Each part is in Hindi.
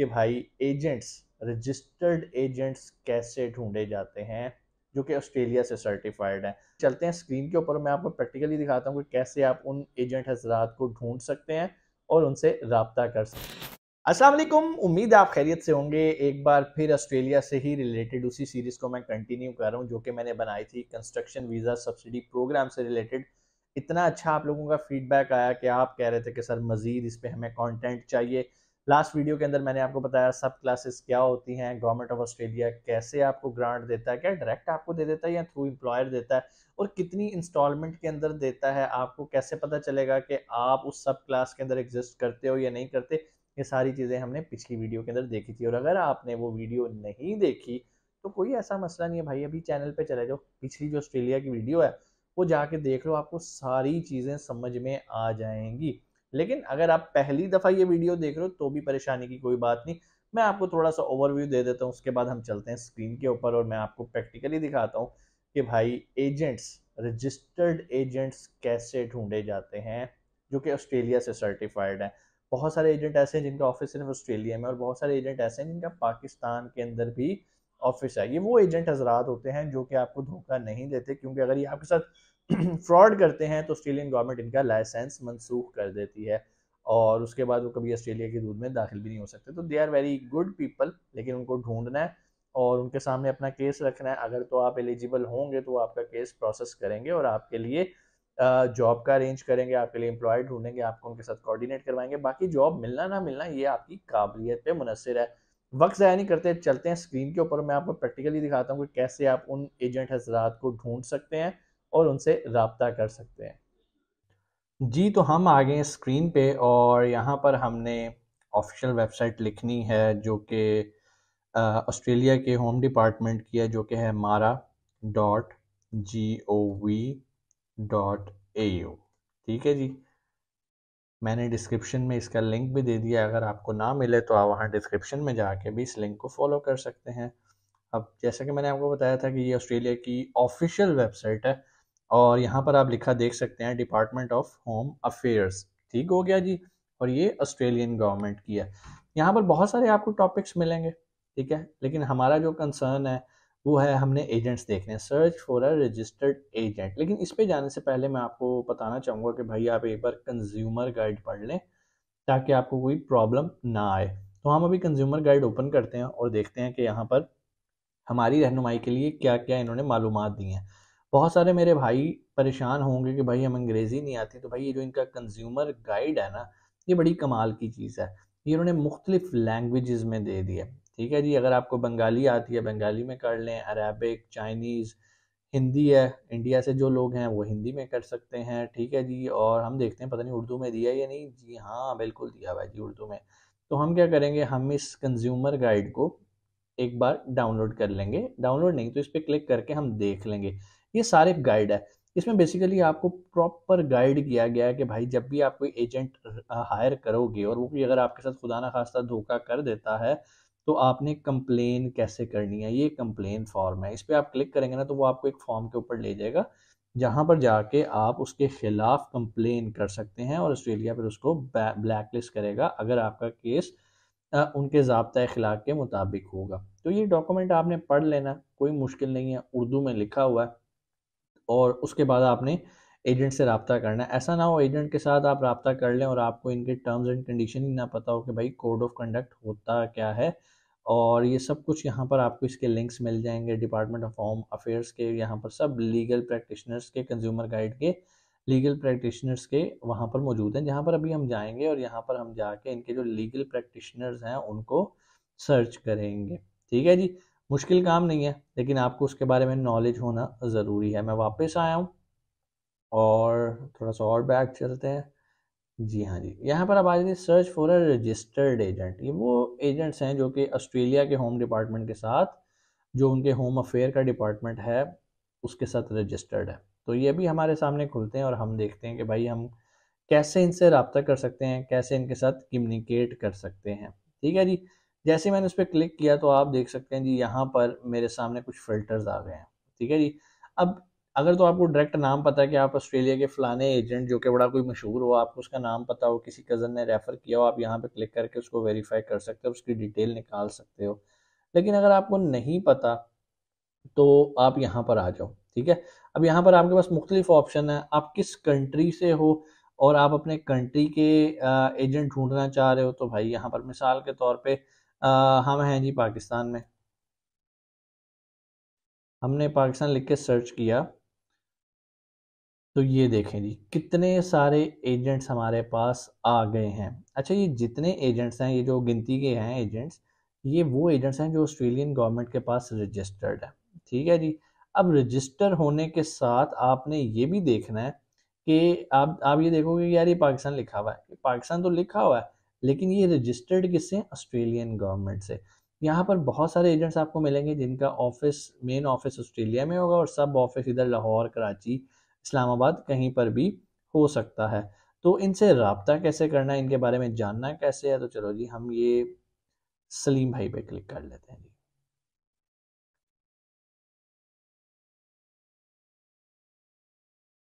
कि भाई एजेंट्स, रजिस्टर्ड एजेंट्स कैसे ढूंढे जाते हैं जो कि ऑस्ट्रेलिया से सर्टिफाइड हैं। चलते हैं स्क्रीन के ऊपर, मैं आपको प्रैक्टिकली दिखाता हूँ कि कैसे आप उन एजेंट हजरात को ढूंढ सकते हैं और उनसे राब्ता कर सकते हैं। अस्सलाम वालेकुम, उम्मीद है आप खैरियत से होंगे। एक बार फिर ऑस्ट्रेलिया से ही रिलेटेड उसी सीरीज को मैं कंटिन्यू कर रहा हूँ जो कि मैंने बनाई थी कंस्ट्रक्शन वीज़ा सब्सिडी प्रोग्राम से रिलेटेड। इतना अच्छा आप लोगों का फीडबैक आया कि आप कह रहे थे कि सर मज़ीद इस पे हमें कंटेंट चाहिए। लास्ट वीडियो के अंदर मैंने आपको बताया सब क्लासेस क्या होती हैं, गवर्नमेंट ऑफ ऑस्ट्रेलिया कैसे आपको ग्रांट देता है, क्या डायरेक्ट आपको दे देता है या थ्रू एम्प्लॉयर देता है, और कितनी इंस्टॉलमेंट के अंदर देता है, आपको कैसे पता चलेगा कि आप उस सब क्लास के अंदर एग्जिस्ट करते हो या नहीं करते। ये सारी चीज़ें हमने पिछली वीडियो के अंदर देखी थी, और अगर आपने वो वीडियो नहीं देखी तो कोई ऐसा मसला नहीं है भाई, अभी चैनल पे चले जाओ, पिछली जो ऑस्ट्रेलिया की वीडियो है वो जाके देख लो, आपको सारी चीज़ें समझ में आ जाएंगी। लेकिन अगर आप पहली दफ़ा ये वीडियो देख रहे हो तो भी परेशानी की कोई बात नहीं, मैं आपको थोड़ा सा ओवरव्यू दे देता हूँ, उसके बाद हम चलते हैं स्क्रीन के ऊपर और मैं आपको प्रैक्टिकली दिखाता हूँ कि भाई एजेंट्स, रजिस्टर्ड एजेंट्स कैसे ढूंढे जाते हैं जो कि ऑस्ट्रेलिया से सर्टिफाइड है। बहुत सारे एजेंट ऐसे हैं जिनका ऑफिस सिर्फ ऑस्ट्रेलिया में, और बहुत सारे एजेंट ऐसे हैं जिनका पाकिस्तान के अंदर भी ऑफिस है। ये वो एजेंट हजरात होते हैं जो कि आपको धोखा नहीं देते, क्योंकि अगर ये आपके साथ फ्रॉड करते हैं तो ऑस्ट्रेलियन गवर्नमेंट इनका लाइसेंस मनसूख कर देती है और उसके बाद वो कभी ऑस्ट्रेलिया की हदूद में दाखिल भी नहीं हो सकते। तो they are very good people, लेकिन उनको ढूंढना है और उनके सामने अपना केस रखना है। अगर तो आप एलिजिबल होंगे तो वो आपका केस प्रोसेस करेंगे और आपके लिए जॉब का अरेंज करेंगे, आपके लिए एम्प्लॉय ढूंढेंगे, आपको उनके साथ कोऑर्डिनेट करवाएंगे। बाकी जॉब मिलना ना मिलना ये आपकी काबिलियत पे मुनसर है। वक्त ज़ाया नहीं करते, चलते हैं स्क्रीन के ऊपर, मैं आपको प्रैक्टिकली दिखाता हूँ कि कैसे आप उन एजेंट हजरात को ढूंढ सकते हैं और उनसे राब्ता कर सकते हैं। जी, तो हम आ गए हैं स्क्रीन पे और यहाँ पर हमने ऑफिशियल वेबसाइट लिखनी है जो कि ऑस्ट्रेलिया के होम डिपार्टमेंट की है, जो कि है mara.gov.au। ठीक है जी, मैंने डिस्क्रिप्शन में इसका लिंक भी दे दिया, अगर आपको ना मिले तो आप वहाँ डिस्क्रिप्शन में जाके भी इस लिंक को फॉलो कर सकते हैं। अब जैसा कि मैंने आपको बताया था कि ये ऑस्ट्रेलिया की ऑफिशियल वेबसाइट है और यहाँ पर आप लिखा देख सकते हैं डिपार्टमेंट ऑफ होम अफेयर्स। ठीक हो गया जी, और ये ऑस्ट्रेलियन गवर्नमेंट की है। यहाँ पर बहुत सारे आपको टॉपिक्स मिलेंगे, ठीक है, लेकिन हमारा जो कंसर्न है वो है हमने एजेंट्स देखने हैं, search for a registered agent. लेकिन इस पे जाने से पहले मैं आपको बताना चाहूँगा कि भाई आप एक बार कंज्यूमर गाइड पढ़ लें ताकि आपको कोई प्रॉब्लम ना आए। तो हम अभी कंज्यूमर गाइड ओपन करते हैं और देखते हैं कि यहाँ पर हमारी रहनुमाई के लिए क्या क्या इन्होंने मालूमात दी हैं। बहुत सारे मेरे भाई परेशान होंगे कि भाई हम अंग्रेज़ी नहीं आती, तो भाई ये जो इनका कंज्यूमर गाइड है ना, ये बड़ी कमाल की चीज़ है। ये इन्होंने मुख्तलिफ लैंग्वेजेस में दे दी है। ठीक है जी, अगर आपको बंगाली आती है बंगाली में कर लें, अरेबिक, चाइनीज़, हिंदी है, इंडिया से जो लोग हैं वो हिंदी में कर सकते हैं। ठीक है जी, और हम देखते हैं पता नहीं उर्दू में दिया है या नहीं। जी हाँ, बिल्कुल दिया हुआ है जी उर्दू में। तो हम क्या करेंगे, हम इस कंज्यूमर गाइड को एक बार डाउनलोड कर लेंगे, डाउनलोड नहीं तो इस पर क्लिक करके हम देख लेंगे। ये सारे गाइड है, इसमें बेसिकली आपको प्रॉपर गाइड किया गया है कि भाई जब भी आप कोई एजेंट हायर करोगे और वो कोई अगर आपके साथ खुदा ना खास्ता धोखा कर देता है तो आपने कंप्लेन कैसे करनी है। ये कंप्लेन फॉर्म है, इस पर आप क्लिक करेंगे ना तो वो आपको एक फॉर्म के ऊपर ले जाएगा जहां पर जाके आप उसके खिलाफ कंप्लेन कर सकते हैं और ऑस्ट्रेलिया फिर उसको ब्लैक लिस्ट करेगा अगर आपका केस उनके ज़ाब्ता अखलाक के मुताबिक होगा। तो ये डॉक्यूमेंट आपने पढ़ लेना, कोई मुश्किल नहीं है, उर्दू में लिखा हुआ है। और उसके बाद आपने एजेंट से रब्ता करना है। ऐसा ना हो एजेंट के साथ आप रब्ता कर लें और आपको इनके टर्म्स एंड कंडीशन ही ना पता हो कि भाई कोड ऑफ कंडक्ट होता क्या है। और ये सब कुछ यहाँ पर आपको इसके लिंक्स मिल जाएंगे डिपार्टमेंट ऑफ होम अफेयर्स के, यहाँ पर सब लीगल प्रैक्टिशनर्स के, कंज्यूमर गाइड के लीगल प्रैक्टिशनर्स के वहाँ पर मौजूद हैं, जहाँ पर अभी हम जाएंगे और यहाँ पर हम जाके इनके जो लीगल प्रैक्टिशनर्स हैं उनको सर्च करेंगे। ठीक है जी, मुश्किल काम नहीं है, लेकिन आपको उसके बारे में नॉलेज होना ज़रूरी है। मैं वापस आया हूँ और थोड़ा सा और बैक चलते हैं। जी हाँ जी, यहाँ पर अब आ जाइए search for a registered agent. ये वो एजेंट्स हैं जो कि ऑस्ट्रेलिया के होम डिपार्टमेंट के साथ, जो उनके होम अफेयर का डिपार्टमेंट है उसके साथ रजिस्टर्ड है। तो ये भी हमारे सामने खुलते हैं और हम देखते हैं कि भाई हम कैसे इनसे रब्ता कर सकते हैं, कैसे इनके साथ कम्युनिकेट कर सकते हैं। ठीक है जी, जैसे मैंने उस पर क्लिक किया तो आप देख सकते हैं जी यहाँ पर मेरे सामने कुछ फ़िल्टर्स आ गए हैं। ठीक है जी, अब अगर तो आपको डायरेक्ट नाम पता है कि आप ऑस्ट्रेलिया के फलाने एजेंट जो कि बड़ा कोई मशहूर हो, आपको उसका नाम पता हो, किसी कज़न ने रेफ़र किया हो, आप यहाँ पे क्लिक करके उसको वेरीफाई कर सकते हो, उसकी डिटेल निकाल सकते हो। लेकिन अगर आपको नहीं पता तो आप यहाँ पर आ जाओ, ठीक है। अब यहाँ पर आपके पास मुख्तलिफ ऑप्शन है, आप किस कंट्री से हो और आप अपने कंट्री के एजेंट ढूंढना चाह रहे हो, तो भाई यहाँ पर मिसाल के तौर पे हम हैं जी पाकिस्तान में। हमने पाकिस्तान लिख के सर्च किया तो ये देखें जी कितने सारे एजेंट्स हमारे पास आ गए हैं। अच्छा, ये जितने एजेंट्स हैं, ये जो गिनती के हैं एजेंट्स, ये वो एजेंट्स हैं जो ऑस्ट्रेलियन गवर्नमेंट के पास रजिस्टर्ड है, ठीक है जी। अब रजिस्टर होने के साथ आपने ये भी देखना है कि आप ये देखोगे कि यार ये पाकिस्तान लिखा हुआ है, पाकिस्तान तो लिखा हुआ है, लेकिन ये रजिस्टर्ड किससे? ऑस्ट्रेलियन गवर्नमेंट से। यहाँ पर बहुत सारे एजेंट्स आपको मिलेंगे जिनका ऑफिस, मेन ऑफिस ऑस्ट्रेलिया में होगा और सब ऑफिस इधर लाहौर, कराची, इस्लामाबाद कहीं पर भी हो सकता है। तो इनसे रब्ता कैसे करना है, इनके बारे में जानना कैसे है, तो चलो जी हम ये सलीम भाई पे क्लिक कर लेते हैं जी।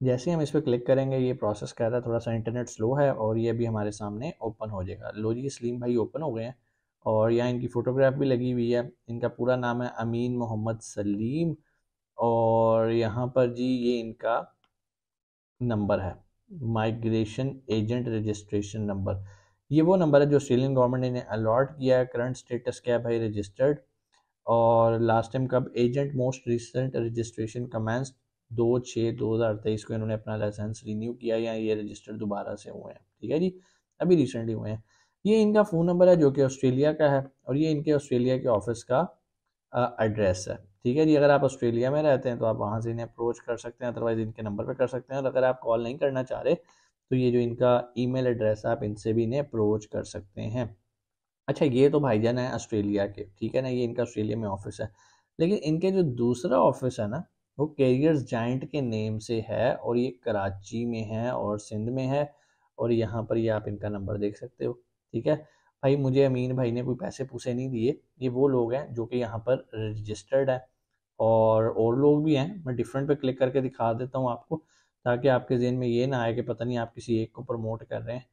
जैसे ही हम इस पर क्लिक करेंगे ये प्रोसेस कर रहा है, थोड़ा सा इंटरनेट स्लो है और ये भी हमारे सामने ओपन हो जाएगा। लो जी सलीम भाई ओपन हो गए हैं और यहाँ इनकी फ़ोटोग्राफ भी लगी हुई है। इनका पूरा नाम है अमीन मोहम्मद सलीम और यहाँ पर जी ये इनका नंबर है, माइग्रेशन एजेंट रजिस्ट्रेशन नंबर। ये वो नंबर है जो ऑस्ट्रेलियन गवर्नमेंट ने इन्हें अलॉट किया है। करंट स्टेटस क्या है भाई? रजिस्टर्ड। और लास्ट टाइम कब agent most recent registration commence 2/6/2023 को इन्होंने अपना लाइसेंस रिन्यू किया या ये रजिस्टर दोबारा से हुए हैं, ठीक है जी, अभी रिसेंटली हुए हैं। ये इनका फ़ोन नंबर है जो कि ऑस्ट्रेलिया का है और ये इनके ऑस्ट्रेलिया के ऑफिस का एड्रेस है, ठीक है जी। अगर आप ऑस्ट्रेलिया में रहते हैं तो आप वहाँ से इन्हें अप्रोच कर सकते हैं, अदरवाइज़ इनके नंबर पे कर सकते हैं। और अगर आप कॉल नहीं करना चाह रहे तो ये जो इनका ईमेल एड्रेस है आप इनसे भी इन्हें अप्रोच कर सकते हैं। अच्छा, ये तो भाईजान है ऑस्ट्रेलिया के, ठीक है ना, ये इनका ऑस्ट्रेलिया में ऑफिस है। लेकिन इनके जो दूसरा ऑफिस है ना, वो कैरियर्स जाइंट के नेम से है और ये कराची में है और सिंध में है। और यहाँ पर ये आप इनका नंबर देख सकते हो, ठीक है। भाई मुझे अमीन भाई ने कोई पैसे पूसे नहीं दिए, ये वो लोग हैं जो कि यहाँ पर रजिस्टर्ड है। और लोग भी हैं, मैं डिफरेंट पे क्लिक करके दिखा देता हूँ आपको, ताकि आपके जहन में ये ना आए कि पता नहीं आप किसी एक को प्रमोट कर रहे हैं।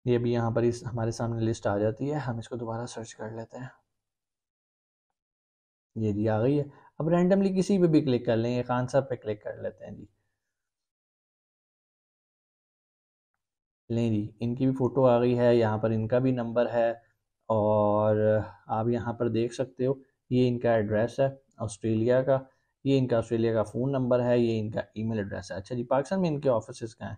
ये भी यहाँ पर इस हमारे सामने लिस्ट आ जाती है, हम इसको दोबारा सर्च कर लेते हैं। ये जी आ गई है। अब रैंडमली किसी पे भी क्लिक कर लेंगे, खान साहब पे क्लिक कर लेते हैं जी। लें जी, इनकी भी फ़ोटो आ गई है, यहाँ पर इनका भी नंबर है और आप यहाँ पर देख सकते हो ये इनका एड्रेस है ऑस्ट्रेलिया का, ये इनका ऑस्ट्रेलिया का फ़ोन नंबर है, ये इनका ईमेल एड्रेस है। अच्छा जी, पाकिस्तान में इनके ऑफिस कहाँ हैं?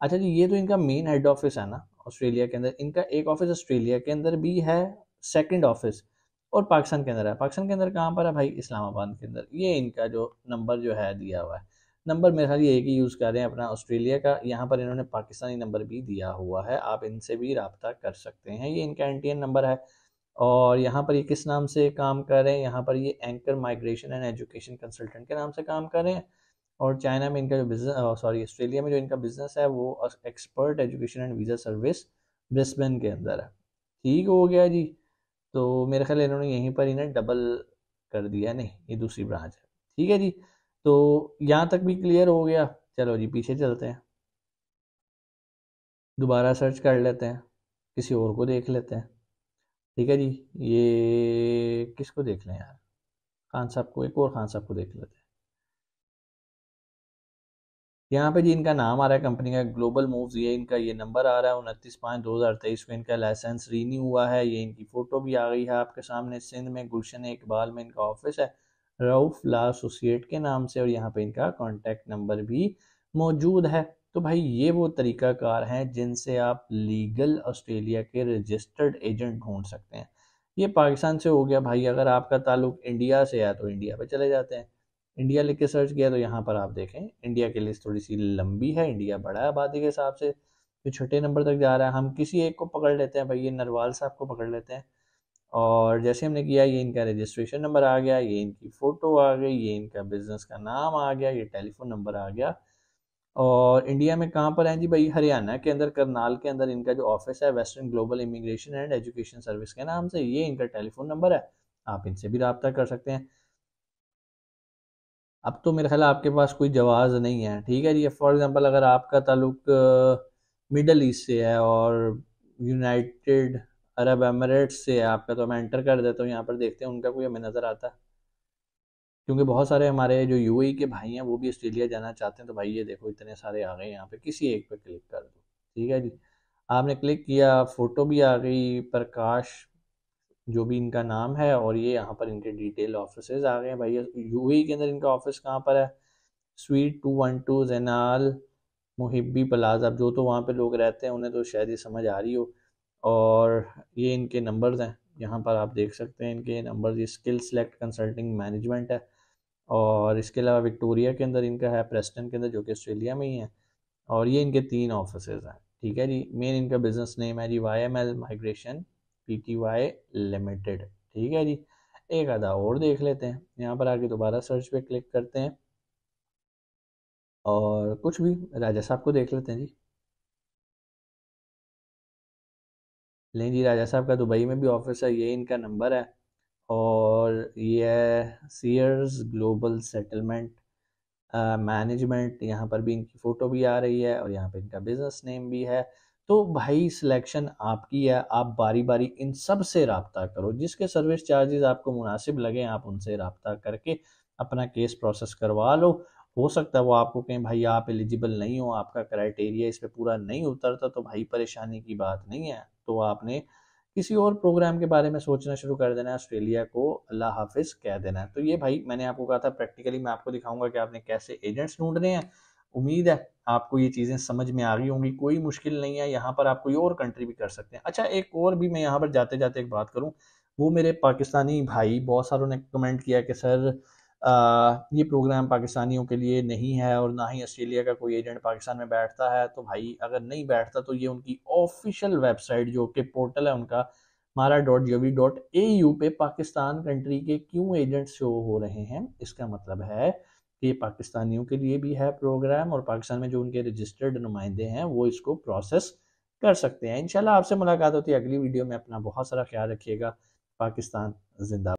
अच्छा जी, ये तो इनका मेन हेड ऑफिस है ना ऑस्ट्रेलिया के अंदर। इनका एक ऑफिस ऑस्ट्रेलिया के अंदर भी है, सेकंड ऑफिस, और पाकिस्तान के अंदर है। पाकिस्तान के अंदर कहाँ पर है भाई? इस्लामाबाद के अंदर। ये इनका जो नंबर जो है दिया हुआ है, नंबर मेरे ख्याल ये एक ही यूज़ कर रहे हैं अपना ऑस्ट्रेलिया का, यहाँ पर इन्होंने पाकिस्तानी नंबर भी दिया हुआ है, आप इनसे भी रब्ता कर सकते हैं। ये इनका एनटीएन नंबर है और यहाँ पर ये किस नाम से काम कर रहे हैं? यहाँ पर ये anchor migration and education consultant के नाम से काम कर रहे हैं। और चाइना में इनका जो बिजनेस, सॉरी ऑस्ट्रेलिया में जो इनका बिजनेस है वो expert education and visa service Brisbane के अंदर है। ठीक हो गया जी। तो मेरे ख्याल इन्होंने यहीं पर इन्हें डबल कर दिया, नहीं ये दूसरी ब्रांच है, ठीक है जी। तो यहाँ तक भी क्लियर हो गया। चलो जी पीछे चलते हैं, दोबारा सर्च कर लेते हैं, किसी और को देख लेते हैं, ठीक है जी। ये किसको देख लें यार? खान साहब को, एक और खान साहब को देख लेते हैं। यहाँ पे जी इनका नाम आ रहा है कंपनी का ग्लोबल मूव्स, ये इनका ये नंबर आ रहा है 29/5/2023 को इनका लाइसेंस रीन्यू हुआ है। ये इनकी फ़ोटो भी आ गई है आपके सामने। सिंध में गुलशन इकबाल में इनका ऑफिस है, रऊफ ला एसोसिएट के नाम से, और यहाँ पे इनका कॉन्टैक्ट नंबर भी मौजूद है। तो भाई ये वो तरीक़ाकार हैं जिनसे आप लीगल ऑस्ट्रेलिया के रजिस्टर्ड एजेंट ढूंढ सकते हैं। ये पाकिस्तान से हो गया भाई। अगर आपका ताल्लुक इंडिया से है तो इंडिया पे चले जाते हैं। इंडिया लिख के सर्च किया तो यहाँ पर आप देखें इंडिया की लिस्ट थोड़ी सी लंबी है, इंडिया बड़ा है आबादी के हिसाब से, जो छठे नंबर तक जा रहा है। हम किसी एक को पकड़ लेते हैं भाई, ये नरवाल साहब को पकड़ लेते हैं। और जैसे हमने किया, ये इनका रजिस्ट्रेशन नंबर आ गया, ये इनकी फ़ोटो आ गई, ये इनका बिजनेस का नाम आ गया, ये टेलीफोन नंबर आ गया। और इंडिया में कहाँ पर है जी भाई? हरियाणा के अंदर, करनाल के अंदर इनका जो ऑफिस है western global immigration and education service के नाम से, ये इनका टेलीफोन नंबर है, आप इनसे भी रब्ता कर सकते हैं। अब तो मेरे ख्याल है आपके पास कोई जवाज़ नहीं है, ठीक है जी। फॉर एग्जांपल अगर आपका ताल्लुक मिडल ईस्ट से है और यूनाइटेड अरब एमिरेट्स से है आपका, तो मैं एंटर कर देता हूँ यहाँ पर, देखते हैं उनका कोई हमें नज़र आता है। क्योंकि बहुत सारे हमारे जो यूएई के भाई हैं वो भी ऑस्ट्रेलिया जाना चाहते हैं, तो भाई ये देखो इतने सारे आ गए यहाँ पे, किसी एक पे क्लिक कर दो, ठीक है जी। आपने क्लिक किया, फ़ोटो भी आ गई, प्रकाश जो भी इनका नाम है, और ये यहाँ पर इनके डिटेल ऑफिसेज आ गए हैं भाई। यूएई के अंदर इनका ऑफिस कहाँ पर है? स्वीट 212 जेनाल मुहिब्बी प्लाजा। अब जो तो वहाँ पे लोग रहते हैं उन्हें तो शायद ये समझ आ रही हो। और ये इनके नंबर्स हैं, यहाँ पर आप देख सकते हैं इनके नंबर। ये स्किल सेलेक्ट कंसल्टिंग मैनेजमेंट है। और इसके अलावा विक्टोरिया के अंदर इनका है, प्रेस्टन के अंदर जो कि ऑस्ट्रेलिया में ही है। और ये इनके 3 ऑफिसेज हैं, ठीक है जी। मेन इनका बिजनेस नेम है जी YML माइग्रेशन PTY लिमिटेड, ठीक है जी। एक आधा और देख लेते हैं, यहाँ पर आके दोबारा सर्च पे क्लिक करते हैं और कुछ भी राजा साहब को देख लेते हैं जी। लें जी, राजा साहब का दुबई में भी ऑफिस है, ये इनका नंबर है। और ये है सीयर्स ग्लोबल सेटलमेंट मैनेजमेंट, यहाँ पर भी इनकी फ़ोटो भी आ रही है और यहाँ पे इनका बिजनेस नेम भी है। तो भाई सिलेक्शन आपकी है, आप बारी बारी इन सब से रब्ता करो, जिसके सर्विस चार्जेस आपको मुनासिब लगे आप उनसे रब्ता करके अपना केस प्रोसेस करवा लो। हो सकता है वो आपको कहें भाई आप एलिजिबल नहीं हो, आपका क्राइटेरिया इस पे पूरा नहीं उतरता, तो भाई परेशानी की बात नहीं है, तो आपने किसी और प्रोग्राम के बारे में सोचना शुरू कर देना है, ऑस्ट्रेलिया को अल्लाह हाफिज कह देना है। तो ये भाई मैंने आपको कहा था प्रैक्टिकली मैं आपको दिखाऊंगा कि आपने कैसे एजेंट्स ढूंढने हैं। उम्मीद है आपको ये चीज़ें समझ में आ गई होंगी, कोई मुश्किल नहीं है। यहाँ पर आप कोई और कंट्री भी कर सकते हैं। अच्छा, एक और भी मैं यहाँ पर जाते जाते एक बात करूँ, वो मेरे पाकिस्तानी भाई बहुत सारों ने कमेंट किया कि सर ये प्रोग्राम पाकिस्तानियों के लिए नहीं है और ना ही ऑस्ट्रेलिया का कोई एजेंट पाकिस्तान में बैठता है। तो भाई अगर नहीं बैठता तो ये उनकी ऑफिशियल वेबसाइट जो कि पोर्टल है उनका mara.gov.au पे पाकिस्तान कंट्री के क्यों एजेंट शो हो रहे हैं, इसका मतलब है कि पाकिस्तानियों के लिए भी है प्रोग्राम और पाकिस्तान में जो उनके रजिस्टर्ड नुमाइंदे हैं वो इसको प्रोसेस कर सकते हैं। इंशाल्लाह आपसे मुलाकात होती है अगली वीडियो में। अपना बहुत सारा ख्याल रखिएगा। पाकिस्तान जिंदाबाद।